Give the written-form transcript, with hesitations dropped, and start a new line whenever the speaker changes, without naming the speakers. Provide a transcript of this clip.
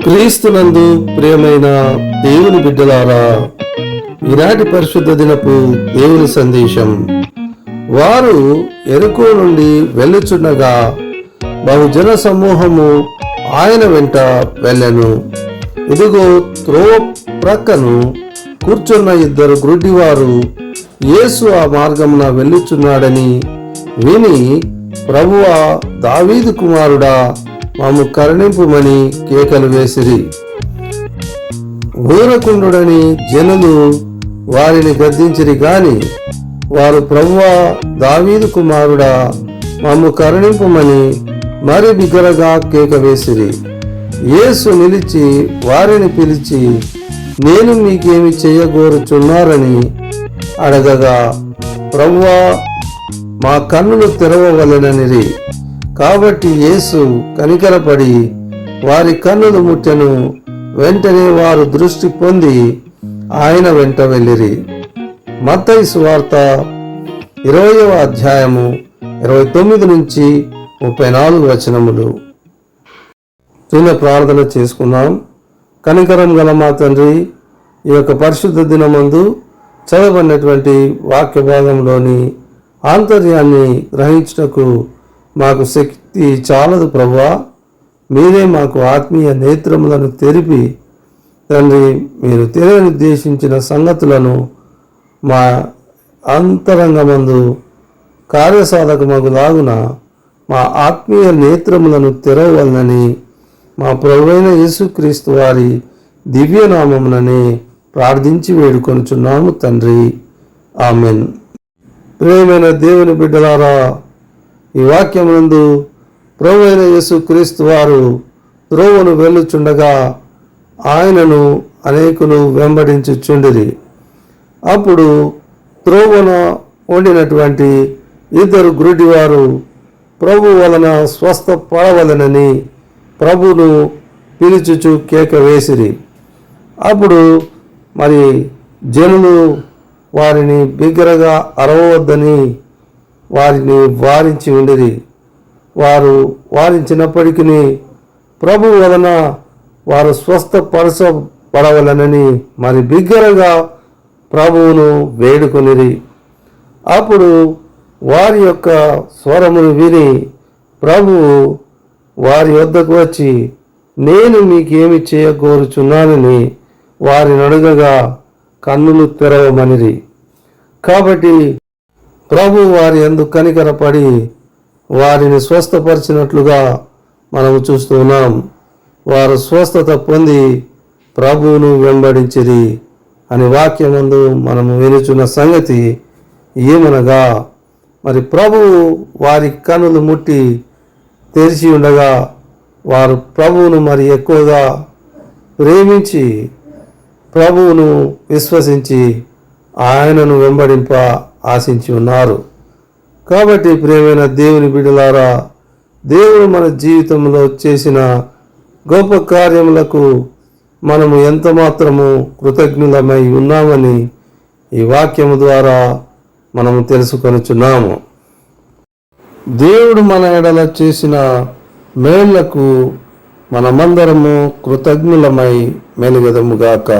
క్రీస్తునందు ప్రియమైన దేవుని బిడ్డలారా, ఈనాటి పరిశుద్ధ దినపు దేవుని సందేశం. వారు ఎరుకో నుండి వెళ్ళుచుండగా బహుజన సమూహము ఆయన వెంట వెళ్ళెను. ఇదిగో త్రోవ ప్రక్కను కూర్చున్న ఇద్దరు గ్రుడ్డివారు యేసు ఆ మార్గమున వెళ్ళుచున్నాడని విని, ప్రభువా, దావీదు కుమారుడా, మమ్ము కరుణింపుమని కేకలు వేసిరి. ఊరకుండుడని జనులు వారిని గద్దించిరి గాని వారు, ప్రభువా, దావీదు కుమారుడా, మమ్ము కరుణింపుమని మరి బిగ్గరగా కేక వేసిరి. యేసు నిలిచి వారిని పిలిచి, నేను మీకేమి చేయగోరుచున్నారని అడగగా, ప్రభువా, మా కన్నులు తెరవవలెననిరి. కాబట్టి యేసు కనికరపడి వారి కన్నులు ముట్టెను. వెంటనే వారు దృష్టి పొంది ఆయన వెంట వెళ్ళిరి. మత్తయి సువార్త 20వ అధ్యాయము 29 నుంచి 34 వచనములు. చిన్న ప్రార్థన చేసుకున్నాం. కనికరం గల మా తండ్రి, ఈ యొక్క పరిశుద్ధ దినమందు చదవబడినటువంటి వాక్య భాగంలోని ఆంతర్యాన్ని గ్రహించుటకు మాకు శక్తి చాలదు ప్రభువా. మీరే మాకు ఆత్మీయ నేత్రములను తెరిపి తండ్రి, మీరు తెలియనిర్దేశించిన సంగతులను మా అంతరంగమందు కార్యసాధకమగు లాగున మా ఆత్మీయ నేత్రములను తెరవలనని మా ప్రభువైన యేసుక్రీస్తు వారి దివ్యనామముననే ప్రార్థించి వేడుకొనుచున్నాము తండ్రి. ఆమెన్. ప్రియమైన దేవుని బిడ్డలారా, ఈ వాక్యమునందు ప్రభువైన యేసుక్రీస్తు వారు త్రోవను వెళ్ళుచుండగా ఆయనను అనేకులు వెంబడించుచుండిరి. అప్పుడు త్రోవన ఉండినటువంటి ఇద్దరు గ్రుడ్డివారు ప్రభు వలన స్వస్థపడవలనని ప్రభును పిలుచుచు కేక వేసిరి. అప్పుడు మరి జనులు వారిని బిగ్గరగా అరవవద్దని వారిని వారించి ఉండిరి. వారు వారించినప్పటికీ ప్రభు వలన వారు స్వస్థపరచబడవలనని మరి బిగ్గరగా ప్రభువును వేడుకొనిరి. అప్పుడు వారి యొక్క స్వరమును విని ప్రభువు వారి వద్దకు వచ్చి, నేను మీకేమి చేయగోరుచున్నానని వారిని అడగగా కన్నులు తెరవమనిరి. కాబట్టి ప్రభు వారి యందు కనికరపడి వారిని స్వస్థపరిచినట్లుగా మనము చూస్తూ ఉన్నాం. వారు స్వస్థత పొంది ప్రభువును వెంబడించిరి అని వాక్యమందు మనము వినుచున్న సంగతి ఏమనగా, మరి ప్రభువు వారి కన్నులు ముట్టి తెరిచి ఉండగా వారు ప్రభువును మరి ఎక్కువగా ప్రేమించి ప్రభువును విశ్వసించి ఆయనను వెంబడింప ఆశించి ఉన్నారు. కాబట్టి ప్రియమైన దేవుని బిడ్డలారా, దేవుడు మన జీవితంలో చేసిన గొప్ప కార్యములకు మనము ఎంత మాత్రము కృతజ్ఞులమై ఉన్నామని ఈ వాక్యము ద్వారా మనము తెలుసుకొనుచున్నాము. దేవుడు మన ఎడల చేసిన మేళ్లకు మనమందరము కృతజ్ఞులమై మెలుగెదముగాక.